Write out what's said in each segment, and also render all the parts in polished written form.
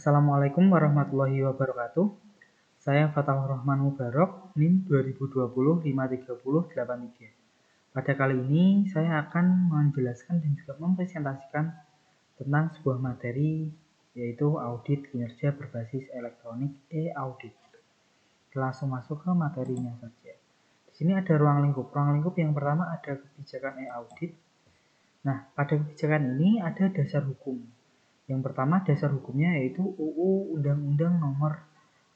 Assalamualaikum warahmatullahi wabarakatuh. Saya Fatahur Rahman Mubarok, NIM 2020-53083. Pada kali ini saya akan menjelaskan dan juga mempresentasikan tentang sebuah materi, yaitu audit kinerja berbasis elektronik e-audit. Langsung masuk ke materinya saja. Di sini ada ruang lingkup. Ruang lingkup yang pertama ada kebijakan e-audit. Nah, pada kebijakan ini ada dasar hukum. Yang pertama dasar hukumnya yaitu UU Undang-Undang Nomor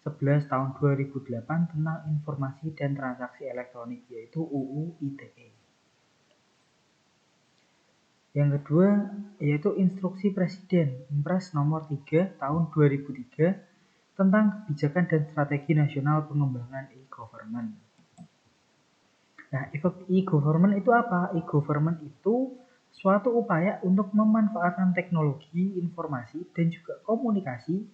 11 Tahun 2008 tentang Informasi dan Transaksi Elektronik, yaitu UU ITE. Yang kedua yaitu Instruksi Presiden Impres Nomor 3 Tahun 2003 tentang Kebijakan dan Strategi Nasional Pengembangan e-Government. Nah, e-government itu apa? E-government itu suatu upaya untuk memanfaatkan teknologi, informasi, dan juga komunikasi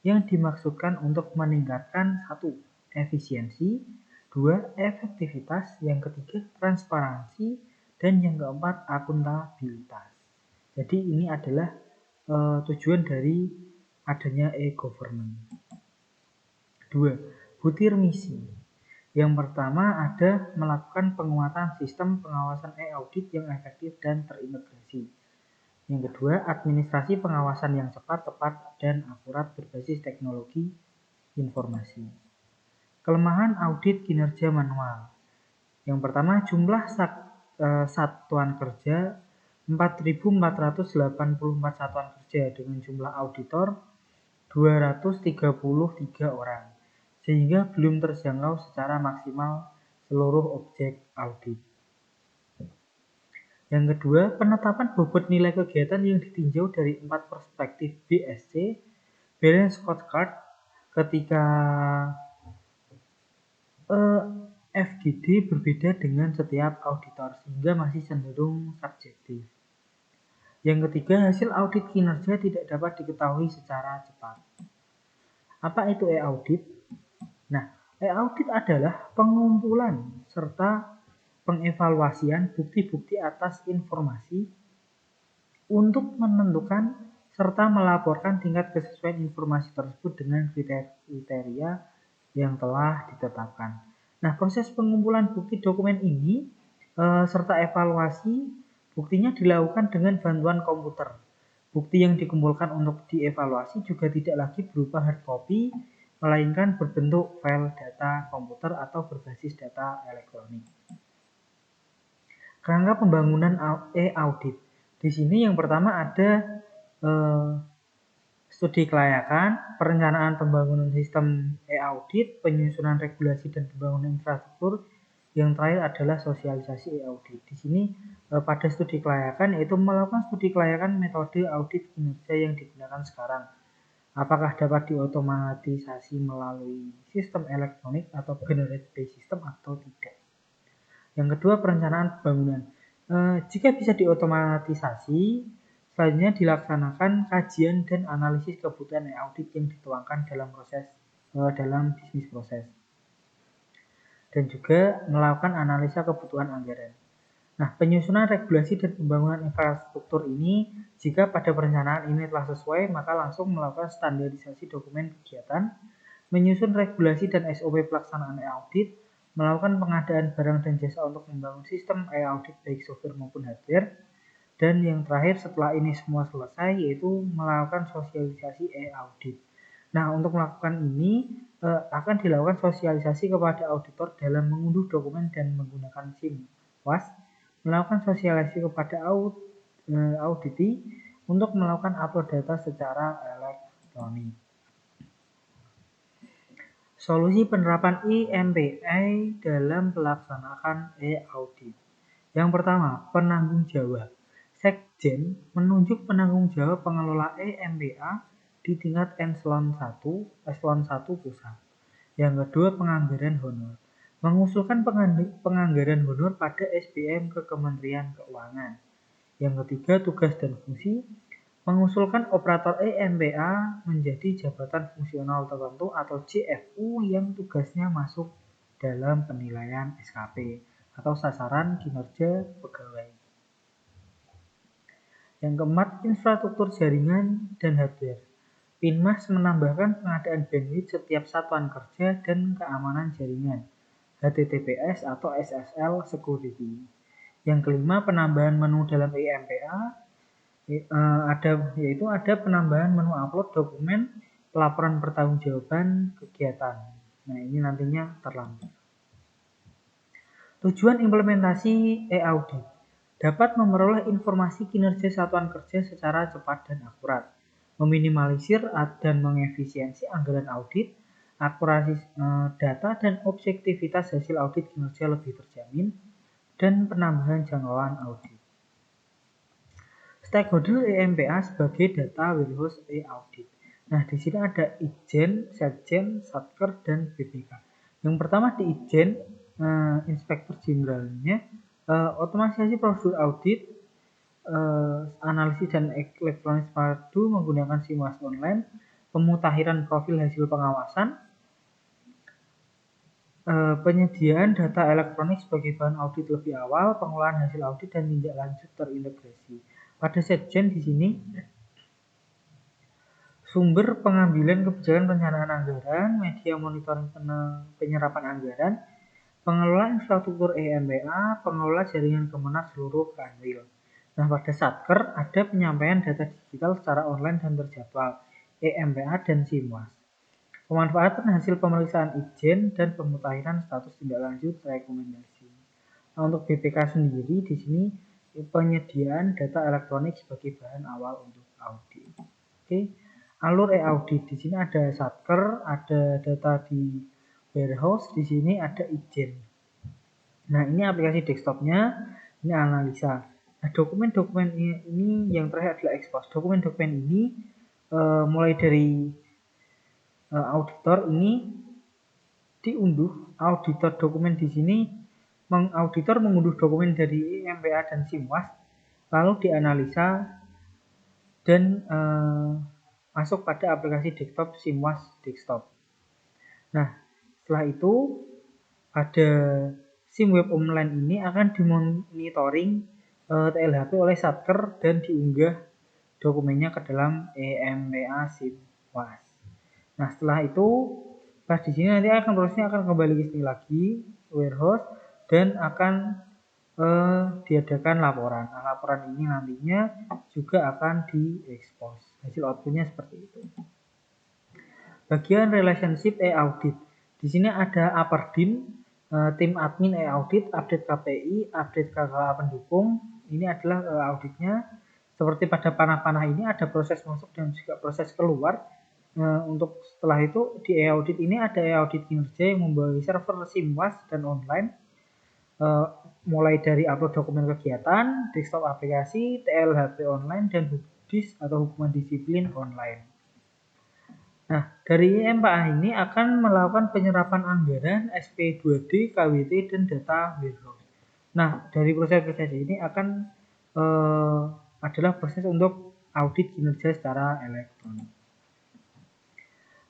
yang dimaksudkan untuk meningkatkan 1. Efisiensi, 2. Efektivitas, yang ketiga transparansi, dan yang keempat akuntabilitas. Jadi ini adalah tujuan dari adanya e-government. 2. Butir misi. Yang pertama ada melakukan penguatan sistem pengawasan e-audit yang efektif dan terintegrasi. Yang kedua, administrasi pengawasan yang cepat, tepat, dan akurat berbasis teknologi informasi. Kelemahan audit kinerja manual. Yang pertama, jumlah satuan kerja 4.484 satuan kerja dengan jumlah auditor 233 orang. Sehingga belum terjangkau secara maksimal seluruh objek audit. Yang kedua, penetapan bobot nilai kegiatan yang ditinjau dari 4 perspektif BSC, Balance Scorecard, ketika FGD berbeda dengan setiap auditor, sehingga masih cenderung subjektif. Yang ketiga, hasil audit kinerja tidak dapat diketahui secara cepat. Apa itu e-audit? Nah, e-audit adalah pengumpulan serta pengevaluasian bukti-bukti atas informasi untuk menentukan serta melaporkan tingkat kesesuaian informasi tersebut dengan kriteria yang telah ditetapkan. Nah, proses pengumpulan bukti dokumen ini serta evaluasi buktinya dilakukan dengan bantuan komputer. Bukti yang dikumpulkan untuk dievaluasi juga tidak lagi berupa hard copy, melainkan berbentuk file data komputer atau berbasis data elektronik. Kerangka pembangunan e-audit. Di sini yang pertama ada studi kelayakan, perencanaan pembangunan sistem e-audit, penyusunan regulasi dan pembangunan infrastruktur. Yang terakhir adalah sosialisasi e-audit. Di sini pada studi kelayakan yaitu melakukan studi kelayakan metode audit kinerja yang digunakan sekarang. Apakah dapat diotomatisasi melalui sistem elektronik atau generate based system atau tidak. Yang kedua, perencanaan pembangunan. Jika bisa diotomatisasi, selanjutnya dilaksanakan kajian dan analisis kebutuhan e-audit yang dituangkan dalam bisnis proses. Dan juga melakukan analisa kebutuhan anggaran. Nah, penyusunan regulasi dan pembangunan infrastruktur ini, jika pada perencanaan ini telah sesuai, maka langsung melakukan standarisasi dokumen kegiatan, menyusun regulasi dan SOP pelaksanaan e-audit, melakukan pengadaan barang dan jasa untuk membangun sistem e-audit baik software maupun hardware, dan yang terakhir setelah ini semua selesai yaitu melakukan sosialisasi e-audit. Nah, untuk melakukan ini akan dilakukan sosialisasi kepada auditor dalam mengunduh dokumen dan menggunakan SIM WAS, melakukan sosialisasi kepada auditi untuk melakukan upload data secara elektronik. Solusi penerapan IMPI dalam pelaksanaan e-audit. Yang pertama, penanggung jawab. Sekjen menunjuk penanggung jawab pengelola IMPA di tingkat eselon 1 pusat. Yang kedua, penganggaran honor. Mengusulkan penganggaran honor pada SBM ke Kementerian Keuangan. Yang ketiga, tugas dan fungsi. Mengusulkan operator IMPA menjadi jabatan fungsional tertentu atau JFU yang tugasnya masuk dalam penilaian SKP atau sasaran kinerja pegawai. Yang keempat, infrastruktur jaringan dan hardware. Pinmas menambahkan pengadaan bandwidth setiap satuan kerja dan keamanan jaringan, HTTPS atau SSL security. Yang kelima, penambahan menu dalam IMPA, ada penambahan menu upload dokumen, pelaporan pertanggungjawaban kegiatan. Nah, ini nantinya terlambat. Tujuan implementasi e-audit dapat memperoleh informasi kinerja satuan kerja secara cepat dan akurat, meminimalisir dan mengefisiensi anggaran audit, akurasi data dan objektivitas hasil audit kinerja lebih terjamin, dan penambahan jangkauan audit. Stakeholder EMPA sebagai data warehouse e-audit. Nah, di sini ada Ijen, Setjen, Satker, dan BPK. Yang pertama di Ijen, Inspektur Jenderalnya, otomatisasi prosedur audit, analisis dan elektronik padu menggunakan SIMAS online, pemutakhiran profil hasil pengawasan, penyediaan data elektronik sebagai bahan audit lebih awal, pengolahan hasil audit dan tindak lanjut terintegrasi. Pada Setjen di sini sumber pengambilan kebijakan perencanaan anggaran, media monitoring penyerapan anggaran, pengelola infrastruktur EMBA, pengelola jaringan kemenang seluruh kanwil. Nah, pada Satker ada penyampaian data digital secara online dan terjadwal, EMBA dan SIMWAS. Pemanfaatan hasil pemeriksaan Ijen dan pemutakhiran status tindak lanjut rekomendasi. Nah, untuk BPK sendiri di sini penyediaan data elektronik sebagai bahan awal untuk audit. Oke, alur e-audit di sini ada Satker, ada data di warehouse, di sini ada Ijen. Nah, ini aplikasi desktopnya, ini analisa. Nah, dokumen-dokumen ini yang terakhir adalah expose. Dokumen-dokumen ini mulai dari auditor ini diunduh. Auditor dokumen di sini, auditor mengunduh dokumen dari MPA dan SIMWAS, lalu dianalisa dan masuk pada aplikasi desktop SIMWAS desktop. Nah, setelah itu pada SIM web online ini akan dimonitoring TLHP oleh Satker dan diunggah dokumennya ke dalam EMPA SIMWAS. Nah, setelah itu pas di sini nanti prosesnya akan kembali ke sini lagi warehouse dan akan diadakan laporan. Nah, laporan ini nantinya juga akan diekspos. Hasil outputnya seperti itu. Bagian relationship e-audit. Di sini ada Aperdin, tim admin e-audit, update KPI, update KKA pendukung. Ini adalah auditnya. Seperti pada panah-panah ini ada proses masuk dan juga proses keluar. Untuk setelah itu di e-audit ini ada e-audit kinerja yang membawa server SIMWAS dan online. Mulai dari upload dokumen kegiatan, desktop aplikasi, TLHP online, dan HUBDIS atau hubungan disiplin online. Nah, dari MPA ini akan melakukan penyerapan anggaran, SP2D, KWT, dan data warehouse. Nah, dari proses-proses ini akan adalah proses untuk audit kinerja secara elektronik.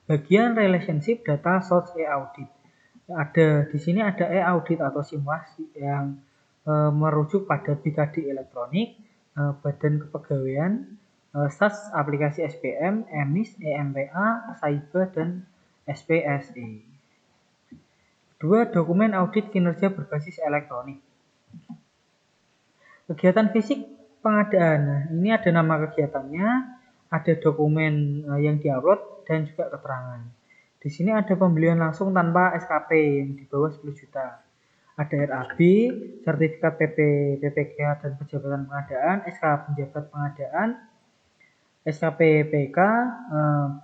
Bagian relationship data source e-audit. Di sini ada e-audit atau SIMWAS yang merujuk pada BKD elektronik, Badan Kepegawaian, SAS aplikasi SPM, EMIS, EMPA, SAIBA, dan SPSE. Dua, dokumen audit kinerja berbasis elektronik. Kegiatan fisik pengadaan. Nah, ini ada nama kegiatannya, ada dokumen yang diupload, dan juga keterangan. Di sini ada pembelian langsung tanpa SKP yang di bawah 10 juta. Ada RAB, sertifikat PPK dan penjabatan pengadaan, SK penjabat pengadaan, SKPPK,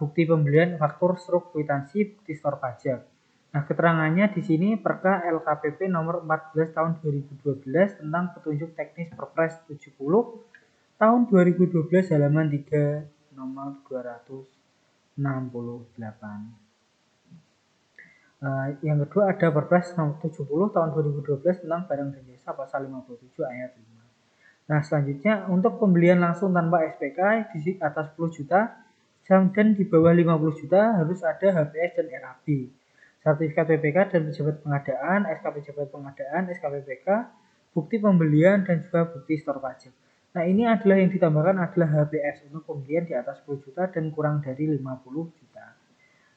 bukti pembelian, faktur, struk, kwitansi, bukti stor pajak. Nah, keterangannya di sini Perka LKPP nomor 14 tahun 2012 tentang petunjuk teknis Perpres 70 tahun 2012 halaman 3 nomor 268. Yang kedua ada Perpres nomor 70 tahun 2012 tentang barang dan jasa pasal 57 ayat 5. Nah, selanjutnya untuk pembelian langsung tanpa SPK di atas 10 juta dan di bawah 50 juta harus ada HPS dan RAB. Sertifikat PPK dan pejabat pengadaan, SK pejabat pengadaan, SKPPK, bukti pembelian dan juga bukti stor pajak. Nah, ini adalah yang ditambahkan adalah HPS untuk pembelian di atas 10 juta dan kurang dari 50 juta.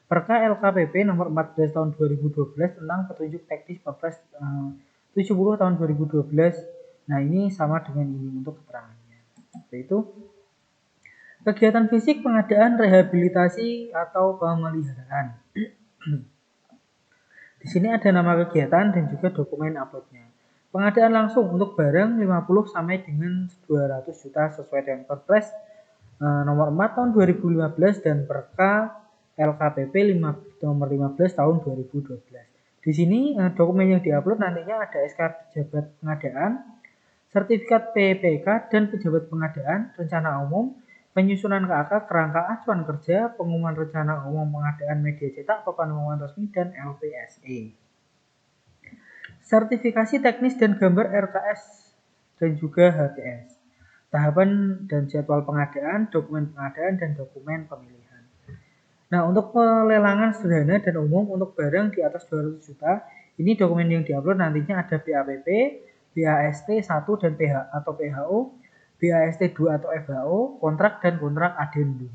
Perka LKPP nomor 14 tahun 2012 tentang petunjuk teknis Perpres 70 tahun 2012. Nah, ini sama dengan ini untuk keterangannya. Yaitu kegiatan fisik, pengadaan, rehabilitasi atau pemeliharaan. Di sini ada nama kegiatan dan juga dokumen uploadnya. Pengadaan langsung untuk barang 50 sampai dengan 200 juta sesuai dengan Perpres nomor 4 tahun 2015 dan Perka LKPP nomor 15 tahun 2012. Di sini dokumen yang diupload nantinya ada SK pejabat pengadaan, sertifikat PPK dan pejabat pengadaan, rencana umum, penyusunan KAK, kerangka acuan kerja, pengumuman rencana umum pengadaan media cetak, papan pengumuman resmi, dan LPSE. Sertifikasi teknis dan gambar RKS dan juga HTS. Tahapan dan jadwal pengadaan, dokumen pengadaan, dan dokumen pemilihan. Nah, untuk pelelangan sederhana dan umum untuk barang di atas 200 juta, ini dokumen yang diupload nantinya ada BAPP, BAST 1 dan PH atau PHO, BAST 2 atau FHO, kontrak dan kontrak adendum.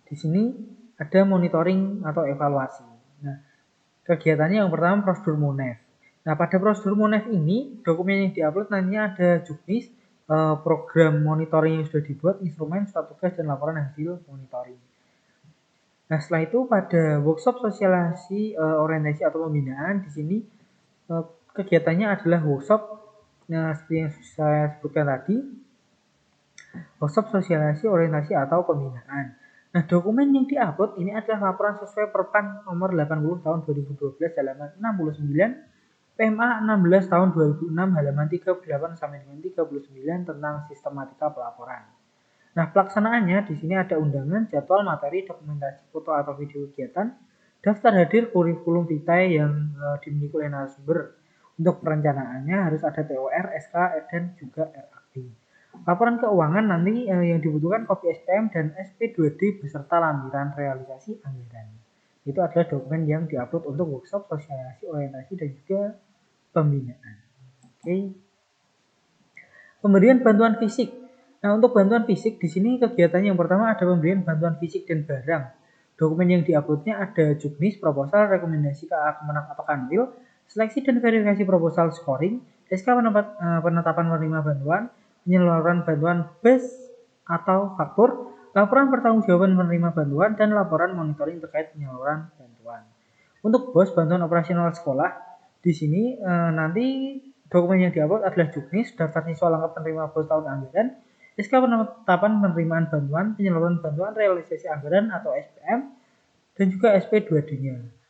Di sini ada monitoring atau evaluasi. Nah, kegiatannya yang pertama prosedur MONEF. Nah, pada prosedur MONEF ini, dokumen yang diupload nantinya ada juknis, program monitoring yang sudah dibuat, instrumen, surat tugas, dan laporan hasil monitoring. Nah, setelah itu pada workshop sosialisasi orientasi atau pembinaan, di sini kegiatannya adalah workshop, seperti yang saya sebutkan tadi, workshop sosialisasi orientasi atau pembinaan. Nah, dokumen yang diupload ini adalah laporan sesuai Perpan nomor 80 tahun 2012 halaman 69, PMA 16 tahun 2006 halaman 38 sampai dengan 39 tentang sistematika pelaporan. Nah, pelaksanaannya di sini ada undangan, jadwal, materi, dokumentasi, foto atau video kegiatan, daftar hadir, kurikulum vitae yang dimiliki oleh narasumber. Untuk perencanaannya harus ada TOR, SK, dan juga RAB. Laporan keuangan nanti yang dibutuhkan kopi SPM dan SP2D beserta lampiran realisasi anggaran. Itu adalah dokumen yang diupload untuk workshop sosialisasi orientasi dan juga pembinaan. Oke. Pemberian bantuan fisik. Nah, untuk bantuan fisik di sini kegiatannya yang pertama ada pemberian bantuan fisik dan barang. Dokumen yang diuploadnya ada juknis, proposal, rekomendasi KA Kemenang atau Kanwil, seleksi dan verifikasi proposal scoring, SK penetapan penerima bantuan, penyaluran bantuan BES atau faktur, laporan pertanggungjawaban penerima bantuan, dan laporan monitoring terkait penyaluran bantuan. Untuk BOS bantuan operasional sekolah, di sini nanti dokumen yang diupload adalah juknis, daftar siswa lengkap penerima BOS tahun anggaran, SK penetapan penerimaan bantuan, penyaluran bantuan, realisasi anggaran atau SPM, dan juga SP2D-nya.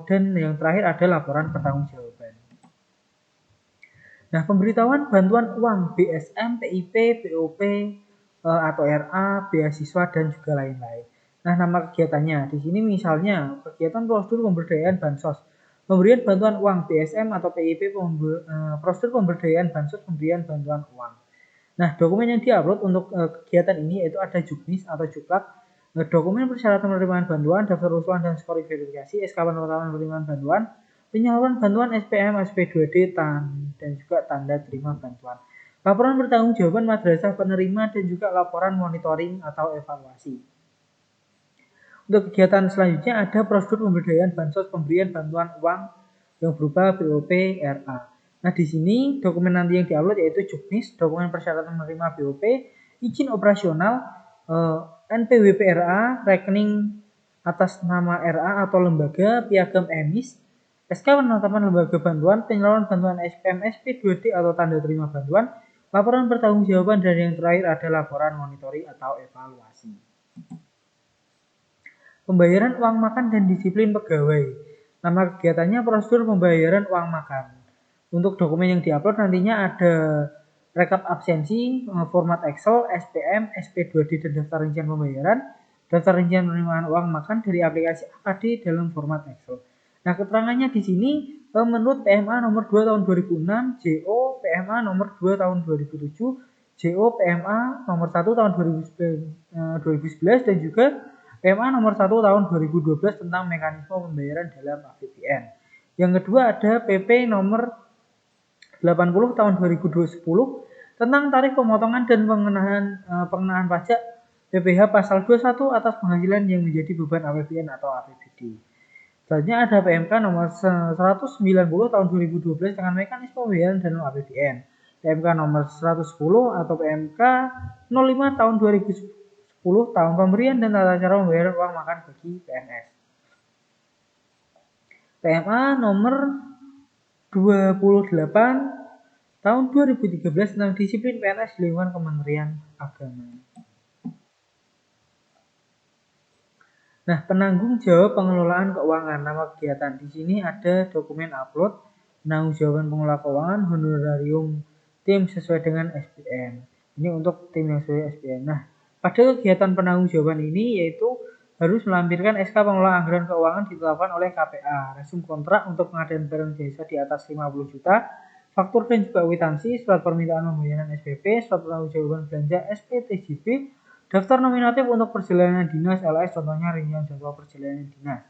Dan yang terakhir ada laporan pertanggungjawaban. Nah, pemberitahuan bantuan uang BSM, PIP, BOP, atau RA, beasiswa, dan juga lain-lain. Nah, nama kegiatannya di sini misalnya kegiatan prosedur pemberdayaan bansos, pemberian bantuan uang BSM atau PIP, prosedur pemberdayaan bansos, pemberian bantuan uang. Nah, dokumen yang diupload untuk kegiatan ini yaitu ada juknis atau juklak, dokumen persyaratan penerimaan bantuan, daftar usulan dan skor verifikasi, SK penetapan penerimaan bantuan, penyaluran bantuan SPM, SP2D, dan juga tanda terima bantuan. Laporan pertanggungjawaban madrasah penerima dan juga laporan monitoring atau evaluasi. Untuk kegiatan selanjutnya ada prosedur pemberdayaan bansos pemberian bantuan uang yang berupa BOP, RA. Nah, di sini dokumen nanti yang diupload yaitu juknis, dokumen persyaratan menerima BOP, izin operasional, NPWP RA, rekening atas nama RA atau lembaga, piagam emis, SK penetapan lembaga bantuan, penyaluran bantuan SPM, SP2D atau tanda terima bantuan, laporan pertanggungjawaban, dan yang terakhir ada laporan monitoring atau evaluasi. Pembayaran uang makan dan disiplin pegawai. Nama kegiatannya prosedur pembayaran uang makan. Untuk dokumen yang diupload nantinya ada rekap absensi, format Excel, SPM, SP2D, dan daftar rincian pembayaran, daftar rincian penerimaan uang makan dari aplikasi AKD dalam format Excel. Nah, keterangannya di sini menurut PMA nomor 2 tahun 2006, JO PMA nomor 2 tahun 2007, JO PMA nomor 1 tahun 2011 dan juga PMA nomor 1 tahun 2012 tentang mekanisme pembayaran dalam APBN. Yang kedua ada PP nomor 80 tahun 2010 tentang tarif pemotongan dan pengenaan pajak PPh pasal 21 atas penghasilan yang menjadi beban APBN atau APBD. Selanjutnya ada PMK nomor 190 tahun 2012 dengan mekanisme pembayaran dan APBN. PMK nomor 110 atau PMK 05 tahun 2010 tahun pemberian dan tata cara pembayaran uang makan bagi PNS. PMA nomor 28 tahun 2013 tentang disiplin PNS di lingkungan Kementerian Agama. Nah, penanggung jawab pengelolaan keuangan nama kegiatan. Di sini ada dokumen upload, penanggung jawaban pengelola keuangan, honorarium tim sesuai dengan SPM. Ini untuk tim yang sesuai SPM. Nah, pada kegiatan penanggung jawaban ini yaitu harus melampirkan SK pengelola anggaran keuangan ditetapkan oleh KPA, resum kontrak untuk pengadaan barang jasa di atas 50 juta, faktur dan juga kwitansi, surat permintaan pembayaran SPP, surat penanggung jawaban belanja SPTJB, daftar nominatif untuk perjalanan dinas LS, contohnya rincian jadwal perjalanan dinas,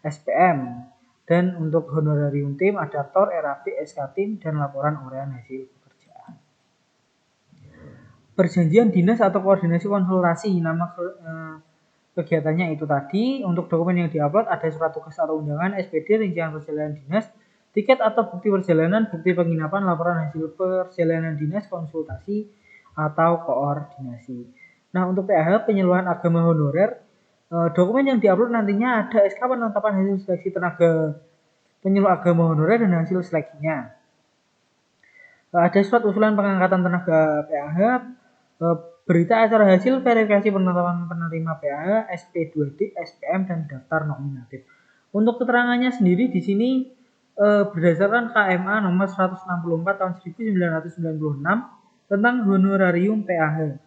SPM, dan untuk honorarium tim, adaptor, RAP, SK tim, dan laporan uraian hasil pekerjaan. Perjanjian dinas atau koordinasi konsultasi, nama kegiatannya itu tadi. Untuk dokumen yang diupload ada surat tugas atau undangan, SPD, rincian perjalanan dinas, tiket atau bukti perjalanan, bukti penginapan, laporan hasil perjalanan dinas, konsultasi, atau koordinasi. Nah, untuk PAH penyeluruhan agama honorer, dokumen yang diupload nantinya ada SK penetapan hasil seleksi tenaga penyuluh agama honorer dan hasil seleksinya. Ada surat usulan pengangkatan tenaga PAH, berita acara hasil verifikasi penetapan penerima PAH, SP2D, SPM, dan daftar nominatif. Untuk keterangannya sendiri di sini berdasarkan KMA nomor 164 tahun 1996 tentang honorarium PAH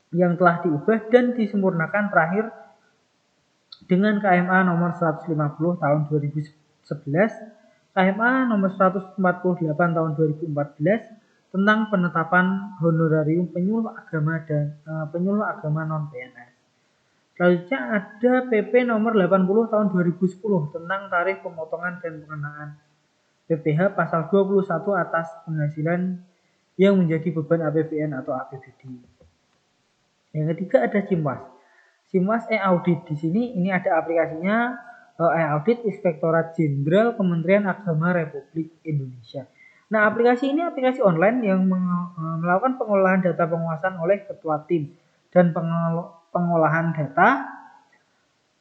yang telah diubah dan disempurnakan terakhir dengan KMA nomor 150 tahun 2011, KMA nomor 148 tahun 2014 tentang penetapan honorarium penyuluh agama dan penyuluh agama non PNS. Selanjutnya ada PP nomor 80 tahun 2010 tentang tarif pemotongan dan pengenaan PPh pasal 21 atas penghasilan yang menjadi beban APBN atau APBD. Yang ketiga ada SIMWAS. SIMWAS e-audit. Di sini ini ada aplikasinya, e-audit Inspektorat Jenderal Kementerian Agama Republik Indonesia. Nah, aplikasi ini aplikasi online yang melakukan pengolahan data penguasaan oleh ketua tim dan pengolahan data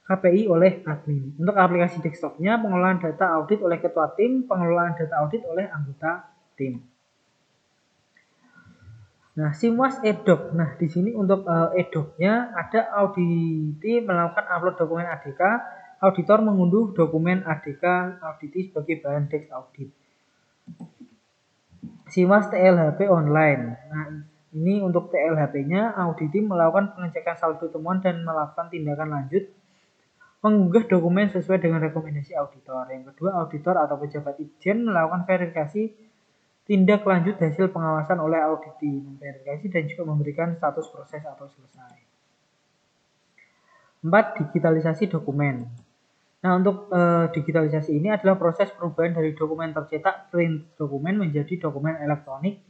KPI oleh admin. Untuk aplikasi desktopnya, pengolahan data audit oleh ketua tim, pengelolaan data audit oleh anggota tim. Nah, SIMWAS e-doc. Nah, di sini untuk e-docnya ada auditi melakukan upload dokumen ADK, auditor mengunduh dokumen ADK auditi sebagai bahan teks audit. SIMWAS TLHP online. Nah, ini untuk TLHP-nya auditi melakukan pengecekan saldo temuan dan melakukan tindakan lanjut mengunggah dokumen sesuai dengan rekomendasi auditor. Yang kedua, auditor atau pejabat Itjen melakukan verifikasi tindak lanjut hasil pengawasan oleh auditi, memverifikasi dan juga memberikan status proses atau selesai. 4. Digitalisasi dokumen. Nah, untuk digitalisasi ini adalah proses perubahan dari dokumen tercetak print dokumen menjadi dokumen elektronik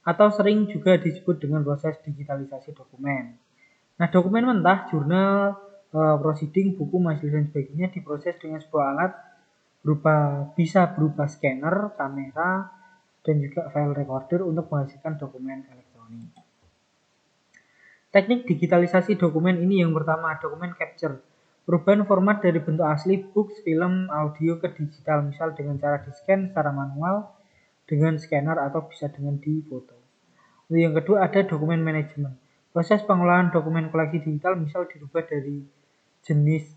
atau sering juga disebut dengan proses digitalisasi dokumen. Nah, dokumen mentah, jurnal, proceeding, buku, majelis dan sebagainya diproses dengan sebuah alat bisa berupa scanner, kamera, dan juga file recorder untuk menghasilkan dokumen elektronik. Teknik digitalisasi dokumen ini yang pertama, dokumen capture. Perubahan format dari bentuk asli, books, film, audio ke digital, misal dengan cara di-scan secara manual dengan scanner atau bisa dengan di-foto. Yang kedua ada dokumen manajemen. Proses pengelolaan dokumen koleksi digital misal dirubah dari jenis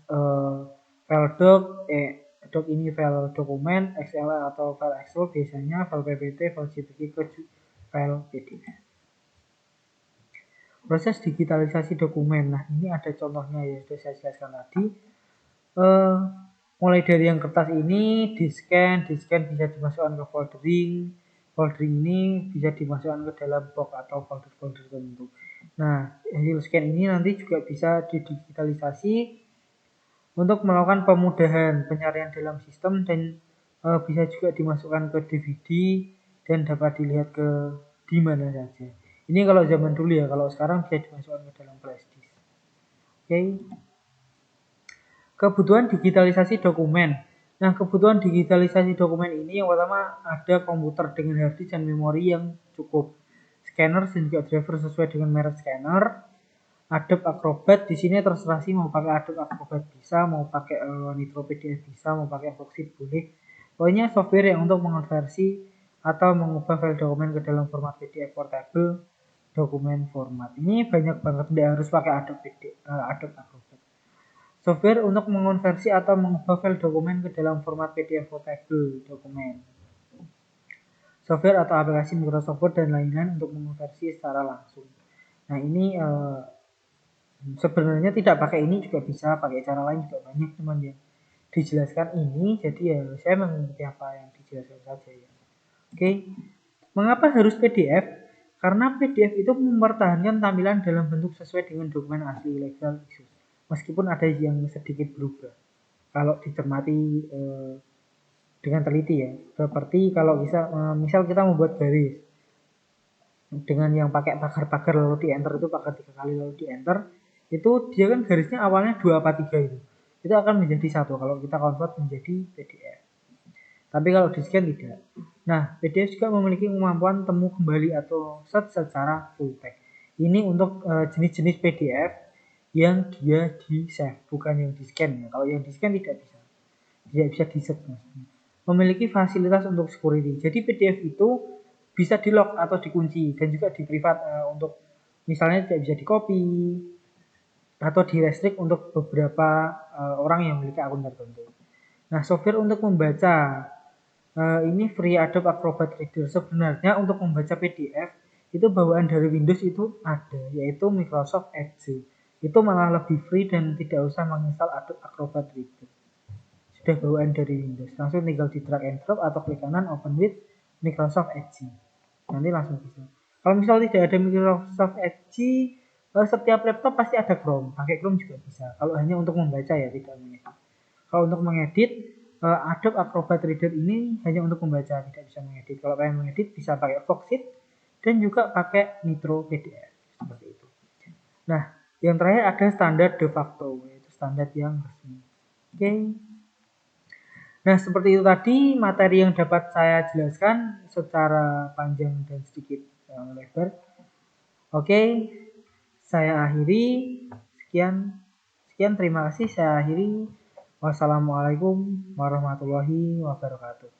file doc ini file dokumen, XML atau file Excel, biasanya file PPT, file JPG ke file PDF. Proses digitalisasi dokumen. Nah, ini ada contohnya ya, sudah saya jelaskan tadi. Mulai dari yang kertas ini di-scan bisa dimasukkan ke foldering ini bisa dimasukkan ke dalam box atau folder-folder tertentu. Nah, hasil scan ini nanti juga bisa didigitalisasi untuk melakukan pemudahan pencarian dalam sistem dan bisa juga dimasukkan ke DVD dan dapat dilihat di mana saja. Ini kalau zaman dulu ya, kalau sekarang bisa dimasukkan ke dalam flash disk. Oke. Kebutuhan digitalisasi dokumen. Nah, kebutuhan digitalisasi dokumen ini yang pertama ada komputer dengan hard disk dan memori yang cukup. Scanner dan juga driver sesuai dengan merek scanner. Adobe Acrobat di sini terserah sih mau pakai Adobe Acrobat bisa, mau pakai Nitro PDF bisa, mau pakai Foxit boleh. Pokoknya software yang untuk mengonversi atau mengubah file dokumen ke dalam format PDF portable dokumen format. Ini banyak banget, tidak harus pakai Adobe Acrobat. Software untuk mengonversi atau mengubah file dokumen ke dalam format PDF portable dokumen. Software atau aplikasi Microsoft Word dan lain-lain untuk mengonversi secara langsung. Nah, ini sebenarnya tidak pakai ini juga bisa, pakai cara lain juga banyak, cuman ya dijelaskan ini, jadi ya saya mengikuti apa yang dijelaskan saja ya. Oke, mengapa harus PDF? Karena PDF itu mempertahankan tampilan dalam bentuk sesuai dengan dokumen asli legal, meskipun ada yang sedikit berubah. Kalau dicermati dengan teliti ya, seperti kalau misal kita membuat garis dengan yang pakai pagar-pagar lalu di enter itu pagar 3 kali lalu di enter, itu dia kan garisnya awalnya 2 apa 3 itu akan menjadi satu kalau kita convert menjadi PDF. Tapi kalau di scan tidak. Nah, PDF juga memiliki kemampuan temu kembali atau search secara full text. Ini untuk jenis-jenis PDF yang dia di save, bukan yang di scan ya. Kalau yang di scan tidak bisa. Tidak bisa di search maksudnya. Memiliki fasilitas untuk security. Jadi PDF itu bisa di lock atau dikunci dan juga di privat untuk misalnya tidak bisa di copy atau di restrict untuk beberapa orang yang memiliki akun tertentu. Nah, software untuk membaca ini free Adobe Acrobat Reader. Sebenarnya untuk membaca PDF itu bawaan dari Windows itu ada, yaitu Microsoft Edge. Itu malah lebih free dan tidak usah menginstal Adobe Acrobat Reader. Sudah bawaan dari Windows. Langsung tinggal di drag and drop atau klik kanan open with Microsoft Edge. Nanti langsung bisa. Kalau misal tidak ada Microsoft Edge, setiap laptop pasti ada Chrome. Pakai Chrome juga bisa. Kalau hanya untuk membaca ya, tidak mengedit. Kalau untuk mengedit, Adobe Acrobat Reader ini hanya untuk membaca, tidak bisa mengedit. Kalau pengen mengedit bisa pakai Foxit dan juga pakai Nitro PDF seperti itu. Nah, yang terakhir ada standar de facto, yaitu standar yang resmi. Oke. Nah, seperti itu tadi materi yang dapat saya jelaskan secara panjang dan sedikit lebar. Oke, saya akhiri. Sekian, terima kasih. Saya akhiri. Wassalamualaikum warahmatullahi wabarakatuh.